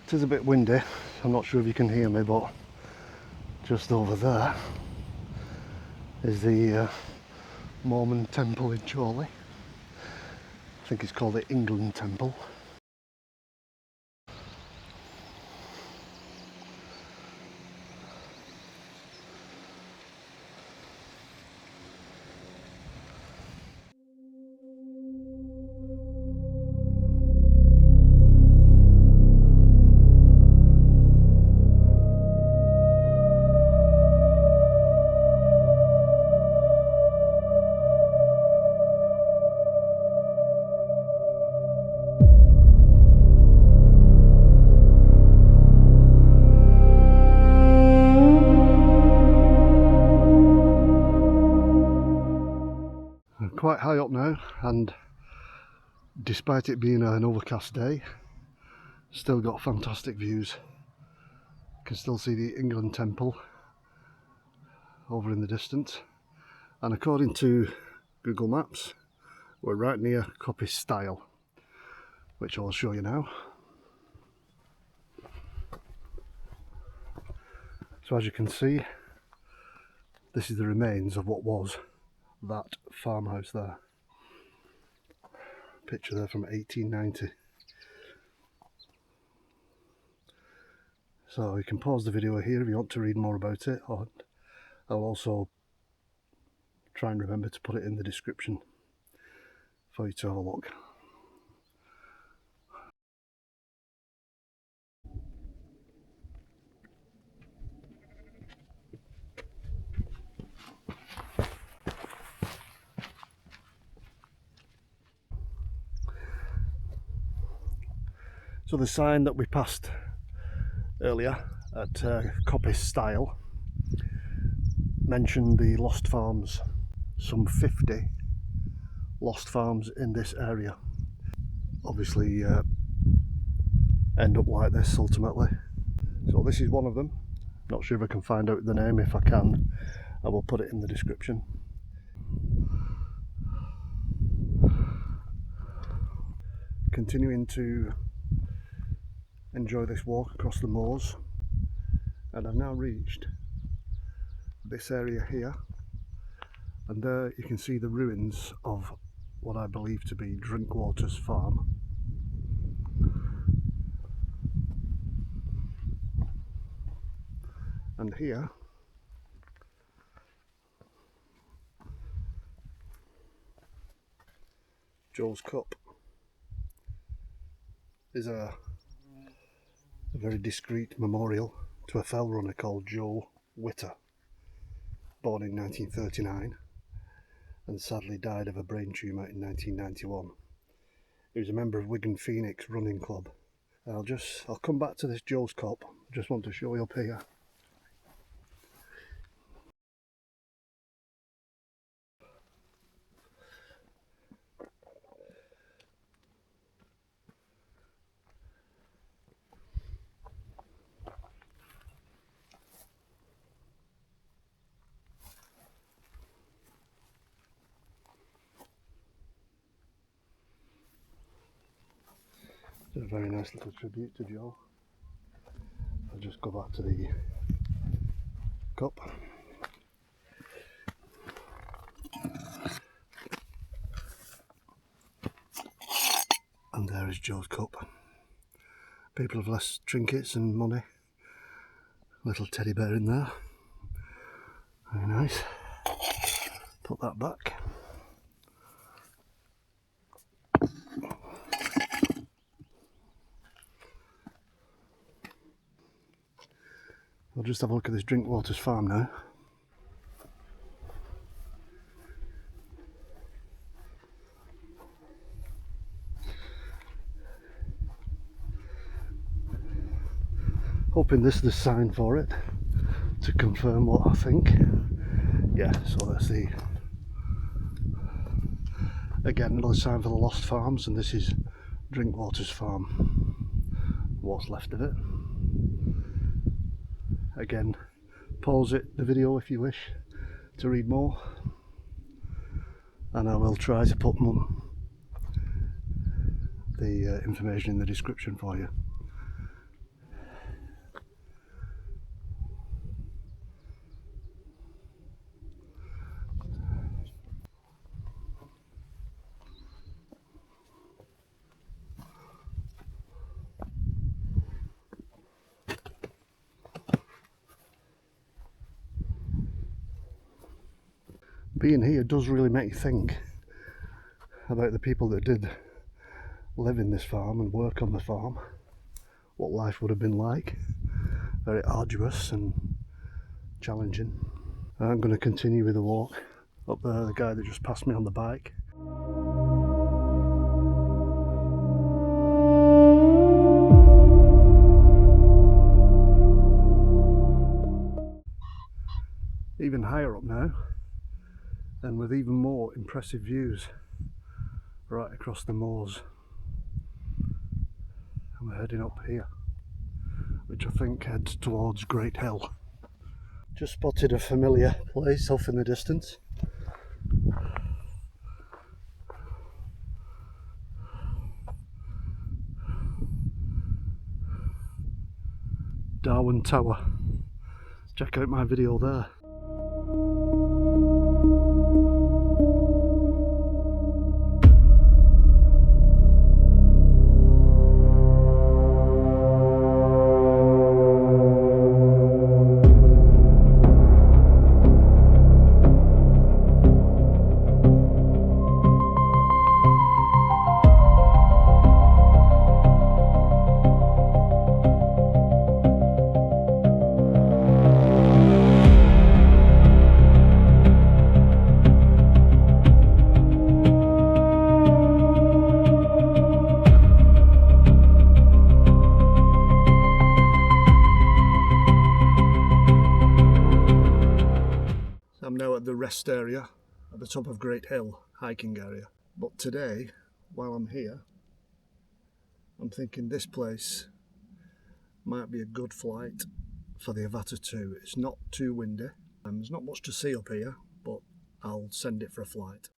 It is a bit windy, I'm not sure if you can hear me, but just over there is the Mormon temple in Chorley. I think it's called the England Temple. Quite high up now, and despite it being an overcast day, still got fantastic views. You can still see the England Temple over in the distance, and according to Google Maps we're right near Coppice Stile, which I'll show you now. So as you can see, this is the remains of what was that farmhouse there. Picture there from 1890. So you can pause the video here if you want to read more about it, or I'll also try and remember to put it in the description for you to have a look. So the sign that we passed earlier at Coppice Stile mentioned the lost farms, some 50 lost farms in this area. Obviously end up like this ultimately. So this is one of them. Not sure if I can find out the name. If I can, I will put it in the description. Continuing to enjoy this walk across the moors, and I've now reached this area here, and there you can see the ruins of what I believe to be Drinkwater's farm. And here Joel's Cup is a very discreet memorial to a fell runner called Joe Witter, born in 1939 and sadly died of a brain tumour in 1991. He was a member of Wigan Phoenix running club. I'll come back to this Joe's Cup. Just want to show you up here. It's a very nice little tribute to Joe. I'll just go back to the cup. And there is Joe's Cup. People have left trinkets and money. Little teddy bear in there. Very nice. Put that back. I'll just have a look at this Drinkwater's farm now. Hoping this is the sign for it to confirm what I think. Yeah, so that's the, again, another sign for the lost farms, and this is Drinkwater's farm, what's left of it. Again, pause the video if you wish to read more, and I will try to put the information in the description for you. Being here does really make you think about the people that did live in this farm and work on the farm, what life would have been like. Very arduous and challenging. I'm going to continue with the walk. Up there, the guy that just passed me on the bike. Even higher up now, and with even more impressive views right across the moors. And we're heading up here, which I think heads towards Great Hill. Just spotted a familiar place off in the distance. Darwin Tower. Check out my video there. I'm now at the rest area at the top of Great Hill, hiking area. But today, while I'm here, I'm thinking this place might be a good flight for the Avata 2. It's not too windy, and there's not much to see up here, but I'll send it for a flight.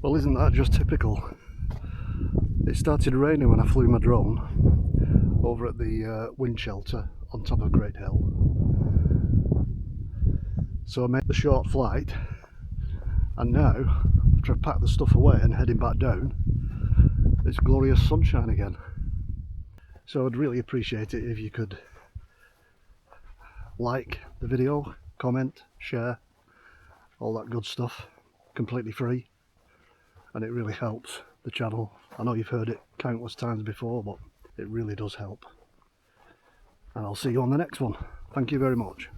Well, isn't that just typical? It started raining when I flew my drone over at the wind shelter on top of Great Hill. So I made the short flight, and now, after I've packed the stuff away and heading back down, it's glorious sunshine again. So I'd really appreciate it if you could like the video, comment, share, all that good stuff, completely free, and it really helps the channel. I know you've heard it countless times before, but it really does help. And I'll see you on the next one. Thank you very much.